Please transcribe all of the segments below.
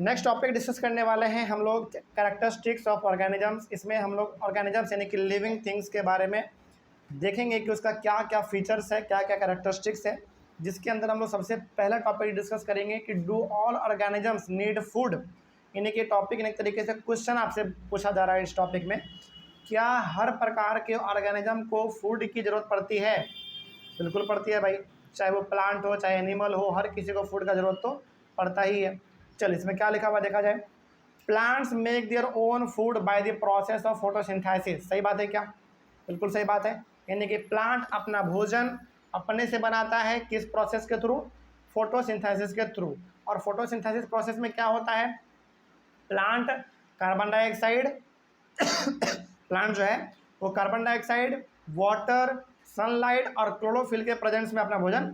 Next topic discuss करने वाले हैं हम लोग कैरेक्टरिस्टिक्स ऑफ ऑर्गेनिजम्स। इसमें हम लोग ऑर्गेनिजम्स यानी कि लिविंग थिंग्स के बारे में देखेंगे कि उसका क्या क्या फीचर्स है, क्या क्या कैरेक्टरिस्टिक्स है। जिसके अंदर हम लोग सबसे पहला टॉपिक डिस्कस करेंगे कि do all organisms need food. यानी कि टॉपिक एक तरीके से क्वेश्चन आपसे पूछा जा रहा है इस टॉपिक में, क्या हर प्रकार के ऑर्गेनिज्म को फूड की ज़रूरत पड़ती है? बिल्कुल पड़ती है भाई, चाहे वो प्लांट हो चाहे एनिमल हो, हर किसी को फूड का ज़रूरत तो पड़ता ही है। चल इसमें क्या लिखा हुआ देखा जाए। Plants make their own food by the process of photosynthesis. सही बात है क्या? बिल्कुल सही बात है। यानी कि प्लांट अपना भोजन अपने से बनाता है, किस प्रोसेस के थ्रू? फोटोसिंथेसिस के थ्रू। और फोटोसिंथेसिस प्रोसेस में क्या होता है? प्लांट कार्बन डाइऑक्साइड प्लांट जो है वो कार्बन डाइऑक्साइड, वाटर, सनलाइट और क्लोरोफिल के प्रेजेंस में अपना भोजन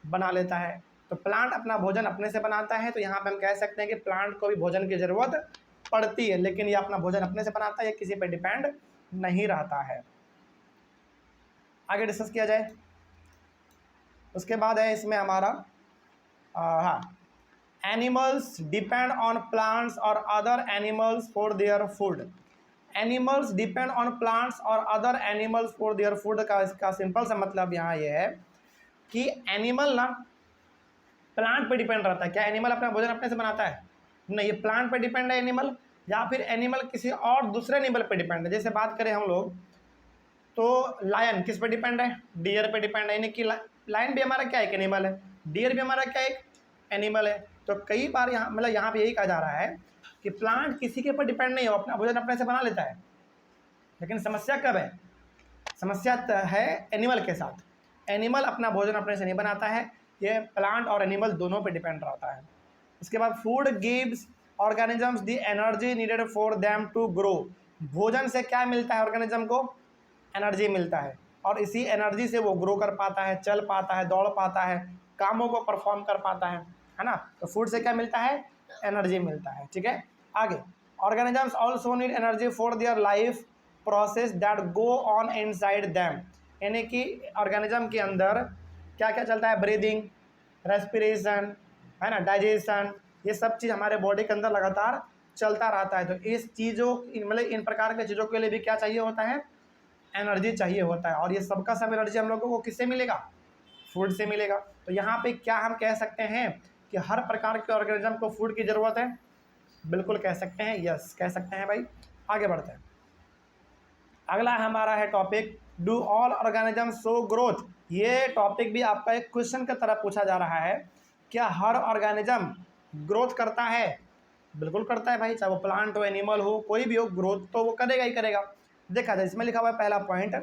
बना लेता है। तो प्लांट अपना भोजन अपने से बनाता है, तो यहाँ पे हम कह सकते हैं कि प्लांट को भी भोजन की ज़रूरत पड़ती है, लेकिन ये अपना भोजन अपने से बनाता है, ये किसी पे डिपेंड नहीं रहता है। आगे डिस्कस किया जाए। उसके बाद है इसमें हमारा हाँ, एनिमल्स डिपेंड ऑन प्लांट्स और other animals for their food. Animals depend on plants और other animals for their food का इसका सिंपल सा मतलब यहाँ ये है कि एनिमल ना प्लांट पे डिपेंड रहता है। क्या एनिमल अपना भोजन अपने से बनाता है? नहीं, ये प्लांट पे डिपेंड है एनिमल, या फिर एनिमल किसी और दूसरे एनिमल पे डिपेंड है। जैसे बात करें हम लोग तो लायन किस पे डिपेंड है? डियर पे डिपेंड है। यानी कि लायन भी हमारा क्या एक एनिमल है, डियर भी हमारा क्या एक एनिमल है। तो कई बार यहाँ मतलब यहाँ पे यही कहा जा रहा है कि प्लांट किसी के ऊपर डिपेंड नहीं हो, अपना भोजन अपने से बना लेता है। लेकिन समस्या कब है? समस्या है एनिमल के साथ। एनिमल अपना भोजन अपने से नहीं बनाता है, ये प्लांट और एनिमल दोनों पे डिपेंड रहता है। इसके बाद food gives organisms the energy needed for them to grow. भोजन से क्या मिलता है ऑर्गेनिज्म को? एनर्जी मिलता है, और इसी एनर्जी से वो ग्रो कर पाता है, चल पाता है, दौड़ पाता है, कामों को परफॉर्म कर पाता है ना। तो फूड से क्या मिलता है? एनर्जी मिलता है। ठीक है, आगे organisms also need energy for their life process that go on inside them. यानी कि ऑर्गेनिज्म के अंदर क्या क्या चलता है? ब्रीदिंग, रेस्पिरेशन, है ना, डाइजेशन, ये सब चीज़ हमारे बॉडी के अंदर लगातार चलता रहता है। तो इस चीज़ों मतलब इन प्रकार के चीज़ों के लिए भी क्या चाहिए होता है? एनर्जी चाहिए होता है। और ये सबका सब एनर्जी हम लोगों को किससे मिलेगा? फूड से मिलेगा। तो यहाँ पे क्या हम कह सकते हैं कि हर प्रकार के ऑर्गेनिज्म को फूड की ज़रूरत है? बिल्कुल कह सकते हैं, यस कह सकते हैं भाई। आगे बढ़ते हैं। अगला हमारा है topic do all organism show growth. ये टॉपिक भी आपका एक क्वेश्चन की तरह पूछा जा रहा है, क्या हर ऑर्गेनिज्म ग्रोथ करता है? बिल्कुल करता है भाई, चाहे वो प्लांट हो, एनिमल हो, कोई भी हो, ग्रोथ तो वो करेगा ही करेगा। देखा जाए इसमें लिखा हुआ है पहला point,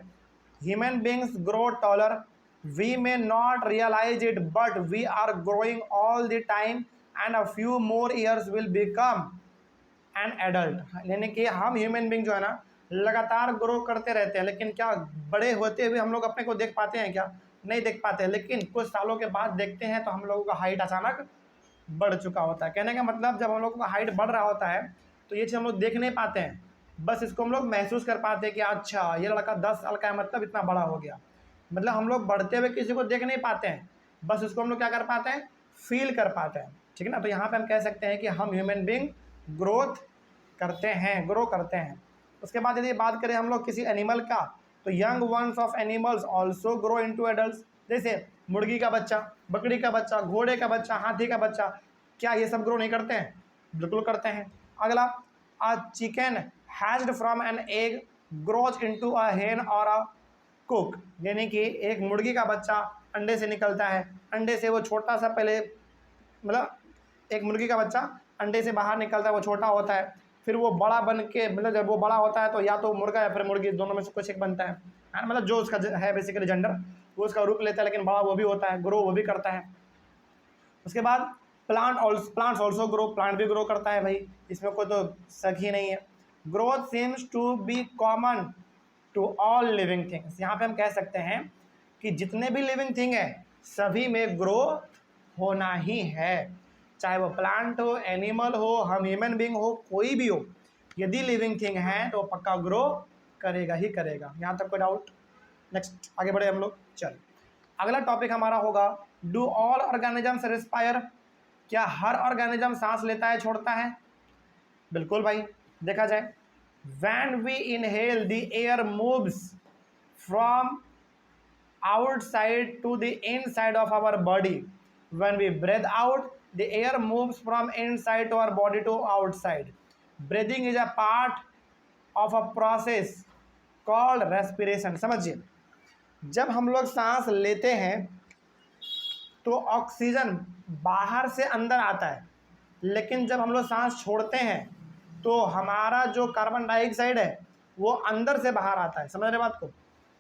human beings grow taller, we may not realise it but we are growing all the time and a few more years will become an adult. यानी कि हम ह्यूमन बींग जो है ना लगातार ग्रो करते रहते हैं, लेकिन क्या बड़े होते हुए हम लोग अपने को देख पाते हैं क्या? नहीं देख पाते हैं। लेकिन कुछ सालों के बाद देखते हैं तो हम लोगों का हाइट अचानक बढ़ चुका होता है। कहने का मतलब जब हम लोगों का हाइट बढ़ रहा होता है तो ये चीज़ हम लोग देख नहीं पाते हैं, बस इसको हम लोग महसूस कर पाते हैं कि अच्छा ये लड़का 10 साल का है, मतलब इतना बड़ा हो गया। मतलब हम लोग बढ़ते हुए किसी को देख नहीं पाते हैं, बस इसको हम लोग क्या कर पाते हैं? फील कर पाते हैं। ठीक है ना। तो यहाँ पे हम कह सकते हैं कि हम ह्यूमन बींग ग्रोथ करते हैं, ग्रो करते हैं। उसके बाद यदि बात करें हम लोग किसी एनिमल का, तो young ones of animals also grow into adults. जैसे मुर्गी का बच्चा, बकरी का बच्चा, घोड़े का बच्चा, हाथी का बच्चा, क्या ये सब ग्रो नहीं करते हैं? बिल्कुल करते हैं। अगला, a chicken hatched from an egg grows into a hen और अ कुक। यानी कि एक मुर्गी का बच्चा अंडे से निकलता है, अंडे से वो छोटा सा पहले मतलब एक मुर्गी का बच्चा अंडे से बाहर निकलता है, वो छोटा होता है, फिर वो बड़ा बन के मतलब जब वो बड़ा होता है तो या तो मुर्गा या फिर मुर्गी, दोनों में से कुछ एक बनता है ना। मतलब जो उसका है बेसिकली जेंडर, वो उसका रूप लेता है, लेकिन बड़ा वो भी होता है, ग्रो वो भी करता है। उसके बाद प्लांट्स ऑल्सो ग्रो, प्लांट भी ग्रो करता है भाई, इसमें कोई तो शक ही नहीं है। Growth seems to be common to all living things. यहाँ पे हम कह सकते हैं कि जितने भी लिविंग थिंग है सभी में ग्रो होना ही है, चाहे वो प्लांट हो, एनिमल हो, हम ह्यूमन बींग हो, कोई भी हो, यदि लिविंग थिंग है तो पक्का ग्रो करेगा ही करेगा। यहाँ तक कोई डाउट? नेक्स्ट आगे बढ़े हम लोग। चल अगला टॉपिक हमारा होगा डू ऑल ऑर्गेनिजम्स रेस्पायर। क्या हर ऑर्गेनिज्म सांस लेता है छोड़ता है? बिल्कुल भाई, देखा जाए when we inhale the air moves from outside to the inside of our body. When we breathe out, the air moves from inside to our body to outside. Breathing is a part of a process called respiration. समझिए, जब हम लोग सांस लेते हैं तो oxygen बाहर से अंदर आता है, लेकिन जब हम लोग सांस छोड़ते हैं तो हमारा जो कार्बन डाइऑक्साइड है वो अंदर से बाहर आता है। समझ रहे बात को?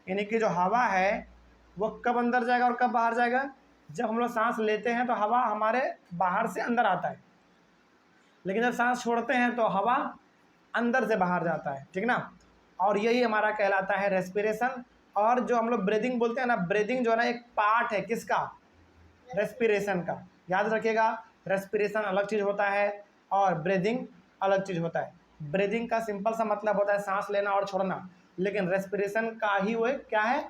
यानी कि जो हवा है वो कब अंदर जाएगा और कब बाहर जाएगा? जब हम लोग सांस लेते हैं तो हवा हमारे बाहर से अंदर आता है, लेकिन जब सांस छोड़ते हैं तो हवा अंदर से बाहर जाता है, ठीक ना। और यही हमारा कहलाता है रेस्पिरेशन। और जो हम लोग ब्रीदिंग बोलते हैं ना, ब्रीदिंग जो है ना एक पार्ट है किसका? रेस्पिरेशन का। याद रखिएगा, रेस्पिरेशन अलग चीज़ होता है और ब्रीदिंग अलग चीज़ होता है। ब्रीदिंग का सिंपल सा मतलब होता है सांस लेना और छोड़ना, लेकिन रेस्पिरेशन का ही वो क्या है?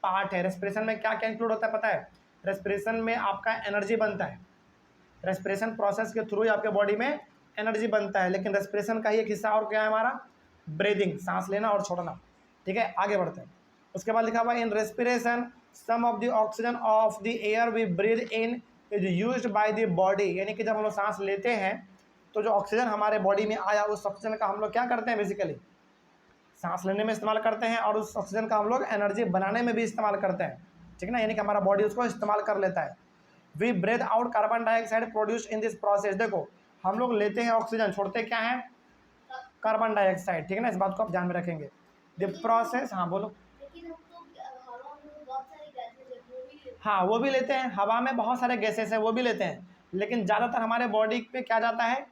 पार्ट है। रेस्पिरेशन में क्या क्या इंक्लूड होता है पता है? रेस्पिरेशन में आपका एनर्जी बनता है, रेस्पिरेशन प्रोसेस के थ्रू ही आपके बॉडी में एनर्जी बनता है, लेकिन रेस्पिरेशन का ही एक हिस्सा और क्या है हमारा? ब्रीदिंग, सांस लेना और छोड़ना। ठीक है, आगे बढ़ते हैं। उसके बाद लिखा हुआ in respiration some of the oxygen of the air we breathe in is used by the body. यानी कि जब हम लोग सांस लेते हैं तो जो ऑक्सीजन हमारे बॉडी में आया उस ऑक्सीजन का हम लोग क्या करते हैं? बेसिकली सांस लेने में इस्तेमाल करते हैं और उस ऑक्सीजन का हम लोग एनर्जी बनाने में भी इस्तेमाल करते हैं, ठीक ना। यानी कि हमारा बॉडी उसको इस्तेमाल कर लेता है। We breathe out carbon dioxide produce in this process. देखो, हम लोग लेते हैं ऑक्सीजन, छोड़ते क्या है? कार्बन डाइऑक्साइड, ठीक है ना। इस बात को आप ध्यान में रखेंगे। द प्रोसेस, हाँ बोलो। हाँ, वो भी लेते हैं, हवा में बहुत सारे गैसेस हैं वो भी लेते हैं, लेकिन ज़्यादातर हमारे बॉडी पे क्या जाता है?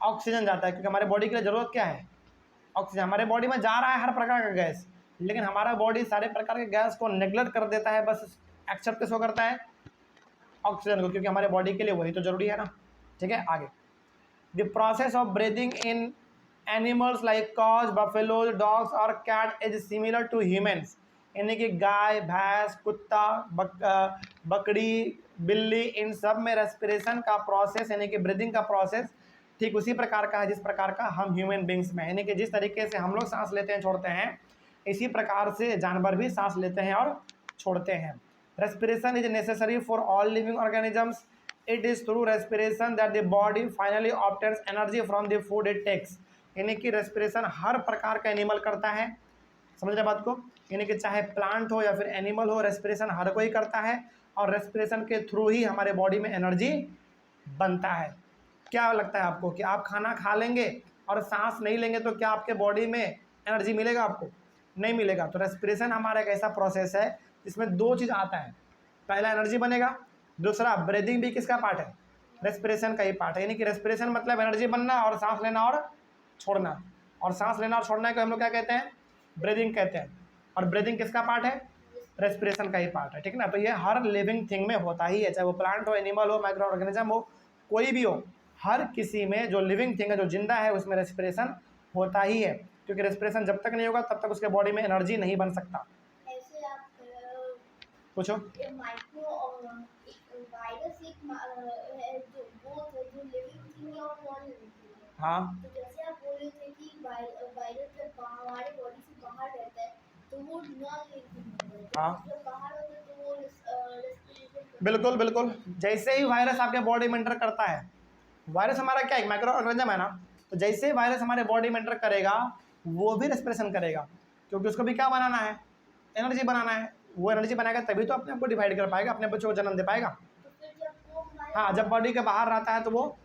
ऑक्सीजन जाता है, क्योंकि हमारे बॉडी के लिए ज़रूरत क्या है? ऑक्सीजन। हमारे बॉडी में जा रहा है हर प्रकार का गैस, लेकिन हमारा बॉडी सारे प्रकार के गैस को नेग्लेक्ट कर देता है, बस एक्सेप्ट किसको करता है? ऑक्सीजन को, क्योंकि हमारे बॉडी के लिए वही तो जरूरी है ना। ठीक है, आगे। The process of breathing in animals like cows, buffaloes, dogs और cat is similar to humans. यानी कि गाय, भैंस, कुत्ता, बकरी, बिल्ली, इन सब में रेस्पिरेशन का प्रोसेस यानी कि ब्रीदिंग का प्रोसेस ठीक उसी प्रकार का है जिस प्रकार का हम ह्यूमन बींग्स में, यानी कि जिस तरीके से हम लोग सांस लेते हैं छोड़ते हैं, इसी प्रकार से जानवर भी सांस लेते हैं और छोड़ते हैं। Respiration is necessary for all living organisms. It is through respiration that the body finally obtains energy from the food it takes. यानी कि रेस्पिरेशन हर प्रकार का एनिमल करता है, समझ रहे बात को? यानी कि चाहे प्लांट हो या फिर एनिमल हो, रेस्पिरेशन हर कोई करता है और रेस्पिरेशन के थ्रू ही हमारे बॉडी में एनर्जी बनता है। क्या लगता है आपको कि आप खाना खा लेंगे और सांस नहीं लेंगे तो क्या आपके बॉडी में एनर्जी मिलेगा? आपको नहीं मिलेगा। तो रेस्पिरेशन हमारा एक ऐसा प्रोसेस है जिसमें दो चीज़ आता है, पहला एनर्जी बनेगा, दूसरा ब्रीदिंग भी किसका पार्ट है? रेस्पिरेशन का ही पार्ट है। यानी कि रेस्पिरेशन मतलब एनर्जी बनना और सांस लेना और छोड़ना, और सांस लेना और छोड़ना को हम लोग क्या कहते हैं? ब्रीदिंग कहते हैं। और ब्रीदिंग किसका पार्ट है? रेस्पिरेशन का ही पार्ट है, ठीक ना। तो ये हर लिविंग थिंग में होता ही है, चाहे वो प्लांट हो, एनिमल हो, माइक्रो ऑर्गेनिज्म हो, कोई भी हो, हर किसी में जो लिविंग थिंग है, जो जिंदा है, उसमें रेस्पिरेशन होता ही है, क्योंकि रेस्पिरेशन जब तक नहीं होगा तब तक उसके बॉडी में एनर्जी नहीं बन सकता। ऐसे आप पूछो। माइक्रो वायरस एक है जो लिविंग थिंग है और नॉन लिविंग थिंग है। हाँ, तो जैसे आप बोल रहे थे कि वायरस जब हमारे बॉडी से बाहर रहता है तो वो नॉन लिविंग थिंग है। हाँ, जब बाहर होता है तो वो रेस्पिरेशन। बिल्कुल बिल्कुल। जैसे ही वायरस आपके बॉडी में एंटर करता है, वायरस हमारा क्या है? माइक्रो ऑर्गेनिज्म है ना। तो जैसे ही वायरस हमारे बॉडी में एंटर करेगा वो भी रेस्पिरेशन करेगा, क्योंकि उसको भी क्या बनाना है? एनर्जी बनाना है। वो एनर्जी बनाएगा तभी तो अपने आप को डिवाइड कर पाएगा, अपने बच्चों को जन्म दे पाएगा। तो फिर जब वो हाँ, जब बॉडी के बाहर रहता है तो वो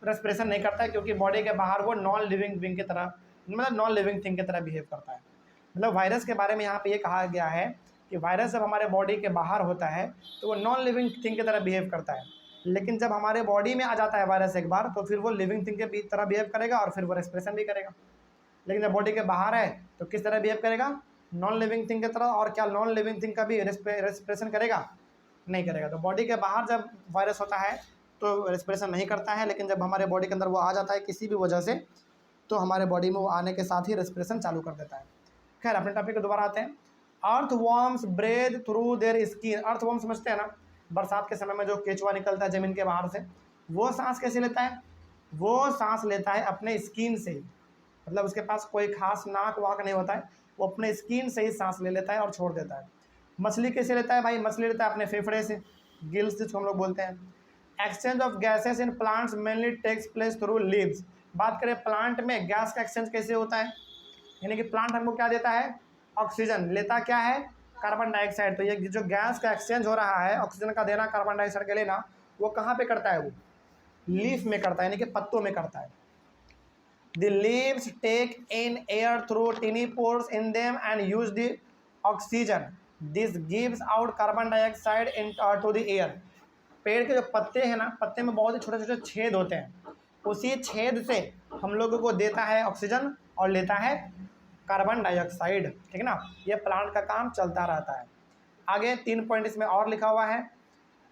रेस्पिरेशन नहीं करता है, क्योंकि बॉडी के बाहर वो नॉन लिविंग बीइंग की तरह, मतलब नॉन लिविंग थिंग की तरह बिहेव करता है। मतलब वायरस के बारे में यहाँ पे ये कहा गया है कि वायरस जब हमारे बॉडी के बाहर होता है तो वो नॉन लिविंग थिंग की तरह बिहेव करता है, लेकिन जब हमारे बॉडी में आ जाता है वायरस एक बार, तो फिर वो लिविंग थिंग के तरह बिहेव करेगा और फिर वो रेस्पिरेशन भी करेगा। लेकिन जब बॉडी के बाहर है तो किस तरह बिहेव करेगा? नॉन लिविंग थिंग की तरह। और क्या नॉन लिविंग थिंग का भी रेस्पिरेशन करेगा? नहीं करेगा। तो बॉडी के बाहर जब वायरस होता है तो रेस्पिरेशन नहीं करता है, लेकिन जब हमारे बॉडी के अंदर वो आ जाता है किसी भी वजह से, तो हमारे बॉडी में वो आने के साथ ही रेस्पिरेशन चालू कर देता है। खैर, अपने टॉपिक को दोबारा आते हैं। Earthworms breathe through their skin. Earthworm समझते हैं ना, बरसात के समय में जो केचुआ निकलता है ज़मीन के बाहर से, वो सांस कैसे लेता है? वो सांस लेता है अपने स्किन से ही, मतलब उसके पास कोई खास नाक वाक नहीं होता है, वो अपने स्किन से ही सांस ले लेता है और छोड़ देता है। मछली कैसे लेता है भाई? मछली लेता है अपने फेफड़े से, गिल्स जिसको हम लोग बोलते हैं। Exchange of gases in plants mainly takes place through leaves. बात करें प्लांट में गैस का एक्सचेंज कैसे होता है, यानी कि प्लांट हमको क्या देता है? ऑक्सीजन। लेता क्या है? Carbon dioxide. तो ये जो गैस का एक्सचेंज हो रहा है, ऑक्सीजन का देना, कार्बन डाइऑक्साइड का लेना, वो कहाँ पे करता है? वो लीफ में करता है, यानी कि पत्तों में करता है। The leaves take in air through tiny pores in them and use the oxygen. This gives out carbon dioxide into the air. पेड़ के जो पत्ते हैं ना, पत्ते में बहुत ही छोटे छोटे छेद होते हैं, उसी छेद से हम लोगों को देता है ऑक्सीजन और लेता है कार्बन डाइऑक्साइड। ठीक है ना, ये प्लांट का काम चलता रहता है। आगे 3 पॉइंट इसमें और लिखा हुआ है।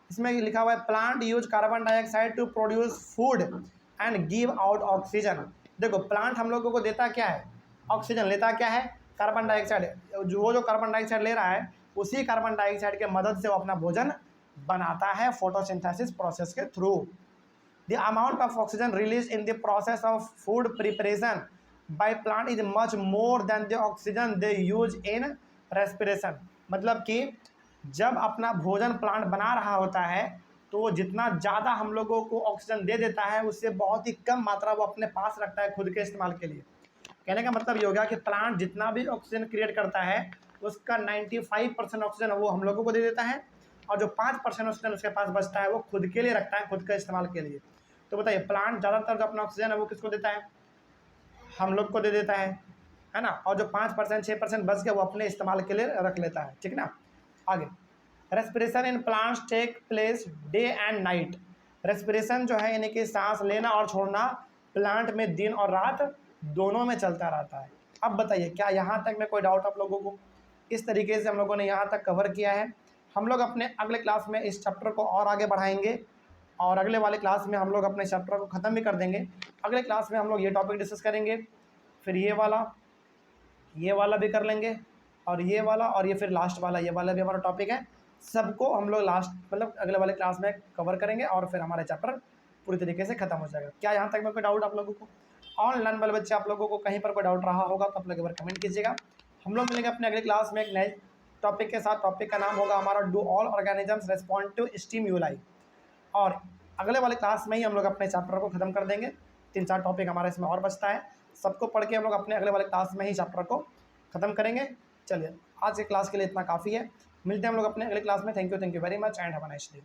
इसमें लिखा हुआ है plant use carbon dioxide to produce food and give out oxygen. देखो प्लांट हम लोगों को देता क्या है? ऑक्सीजन। लेता क्या है? Carbon dioxide. जो कार्बन डाइऑक्साइड ले रहा है, उसी कार्बन डाइऑक्साइड के मदद से वो अपना भोजन बनाता है फोटोसिंथेसिस प्रोसेस के through. The amount of oxygen release in the process of food preparation by plant is much more than the oxygen they use in respiration. मतलब कि जब अपना भोजन प्लांट बना रहा होता है, तो वो जितना ज़्यादा हम लोगों को ऑक्सीजन दे देता है, उससे बहुत ही कम मात्रा वो अपने पास रखता है खुद के इस्तेमाल के लिए। कहने का मतलब ये हो गया कि प्लांट जितना भी ऑक्सीजन क्रिएट करता है, उसका 95% ऑक्सीजन वो हम लोगों को दे देता है, और जो 5% ऑक्सीजन उसके पास बचता है वो खुद के लिए रखता है, खुद के इस्तेमाल के लिए। तो बताइए प्लांट ज़्यादातर जो अपना ऑक्सीजन है वो किसको देता है? हम लोग को दे देता है ना, और जो 5% 6% बच गया वो अपने इस्तेमाल के लिए रख लेता है। ठीक ना, आगे respiration in plants take place day and night. Respiration जो है, यानी कि सांस लेना और छोड़ना, प्लांट में दिन और रात दोनों में चलता रहता है। अब बताइए क्या यहाँ तक में कोई डाउट आप लोगों को? इस तरीके से हम लोगों ने यहाँ तक कवर किया है। हम लोग अपने अगले क्लास में इस चैप्टर को और आगे बढ़ाएंगे, और अगले वाले क्लास में हम लोग अपने चैप्टर को ख़त्म भी कर देंगे। अगले क्लास में हम लोग ये टॉपिक डिस्कस करेंगे, फिर ये वाला भी कर लेंगे, और ये वाला, और ये फिर लास्ट वाला, ये वाला भी हमारा टॉपिक है। सबको हम लोग लास्ट मतलब अगले वाले क्लास में कवर करेंगे, और फिर हमारा चैप्टर पूरी तरीके से खत्म हो जाएगा। क्या यहाँ तक में कोई डाउट आप लोगों को? ऑनलाइन वाले बच्चे आप लोगों को कहीं पर कोई डाउट रहा होगा तो आप लोग एक बार कमेंट कीजिएगा। हम लोग मिलेंगे अपने अगले क्लास में एक नए टॉपिक के साथ। टॉपिक का नाम होगा हमारा do all organisms respond to stimuli, और अगले वाले क्लास में ही हम लोग अपने चैप्टर को खत्म कर देंगे। 3-4 टॉपिक हमारा इसमें और बचता है, सबको पढ़ के हम लोग अपने अगले वाले क्लास में ही चैप्टर को खत्म करेंगे। चलिए आज के क्लास के लिए इतना काफ़ी है, मिलते हैं हम लोग अपने अगले क्लास में। Thank you very much and have a nice day.